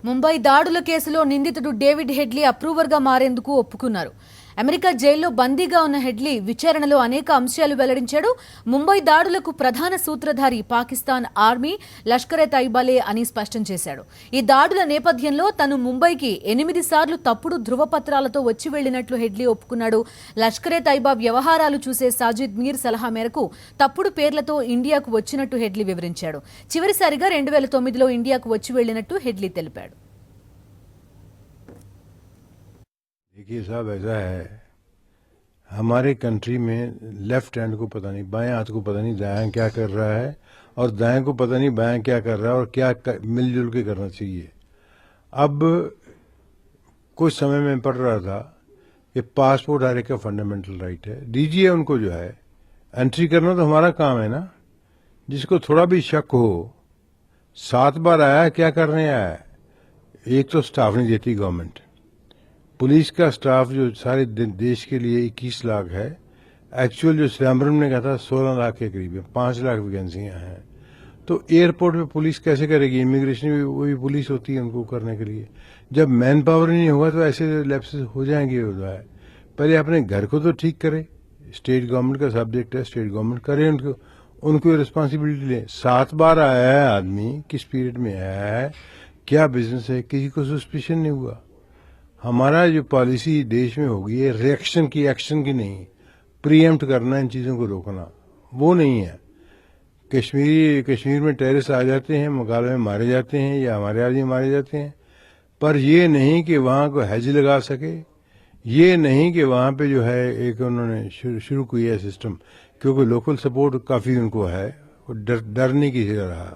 ముంబై దాడుల కేసులో నిందితుడు డేవిడ్ హెడ్లీ అప్రూవర్గా మారేందుకు ఒప్పుకున్నారు. అమెరికా జైల్లో బందీగా ఉన్న హెడ్లీ విచారణలో అనేక అంశాలు వెల్లడించాడు. ముంబై దాడులకు ప్రధాన సూత్రధారి పాకిస్తాన్ ఆర్మీ, లష్కర్-ఎ-తైబాలే అని స్పష్టం చేశాడు. ఈ దాడుల నేపథ్యంలో తను ముంబైకి 8 సార్లు తప్పుడు ధృవపత్రాలతో వచ్చి వెళ్లినట్లు హెడ్లీ ఒప్పుకున్నాడు. లష్కర్-ఎ-తైబా వ్యవహారాలు చూసే సాజిద్ మీర్ సలహా మేరకు తప్పుడు పేర్లతో ఇండియాకు వచ్చినట్టు హెడ్లీ వివరించాడు. చివరిసారిగా 2009లో ఇండియాకు వచ్చి వెళ్లినట్టు హెడ్లీ తెలిపాడు. देखिए साहब, ऐसा है, हमारे कंट्री में लेफ्ट हैंड को पता नहीं, बाएं हाथ को पता नहीं दायां क्या कर रहा है, और दाएं को पता नहीं बाएं क्या कर रहा है, और क्या मिलजुल के करना चाहिए। अब कुछ समय में पढ़ रहा था कि पासपोर्ट हर एक का फंडामेंटल राइट है, दीजिए उनको, जो है एंट्री करना तो हमारा काम है ना। जिसको थोड़ा भी शक हो, 7 बार आया, क्या करने आया है? एक तो स्टाफ नहीं देती गवर्नमेंट, पुलिस का स्टाफ जो सारे देश के लिए 21 लाख है, एक्चुअल जो सितंबर ने कहा था 16 लाख के करीब है, 5 लाख वैकेंसियां हैं। तो एयरपोर्ट पे पुलिस कैसे करेगी? इमिग्रेशन भी वही पुलिस होती है उनको करने के लिए। जब मैन पावर नहीं होगा तो ऐसे लैप्सेस हो जाएंगे। पहले अपने घर को तो ठीक करे, स्टेट गवर्नमेंट का सब्जेक्ट है, स्टेट गवर्नमेंट करे, उनको रिस्पॉन्सिबिलिटी ले। 7 बार आया है आदमी, किस पीरियड में आया है, क्या बिजनेस है, किसी को सस्पिशन नहीं हुआ। हमारा जो पॉलिसी देश में होगी है रिएक्शन की, एक्शन की नहीं, प्रीएम्प्ट करना, इन चीज़ों को रोकना, वो नहीं है। कश्मीर में टेररिस्ट आ जाते हैं, मुकाबले में मारे जाते हैं, या हमारे आदमी मारे जाते हैं, पर ये नहीं कि वहाँ को हैज लगा सके, ये नहीं कि वहाँ पे जो है एक उन्होंने शुरू किया है सिस्टम, क्योंकि लोकल सपोर्ट काफ़ी उनको है, डरने की रहा।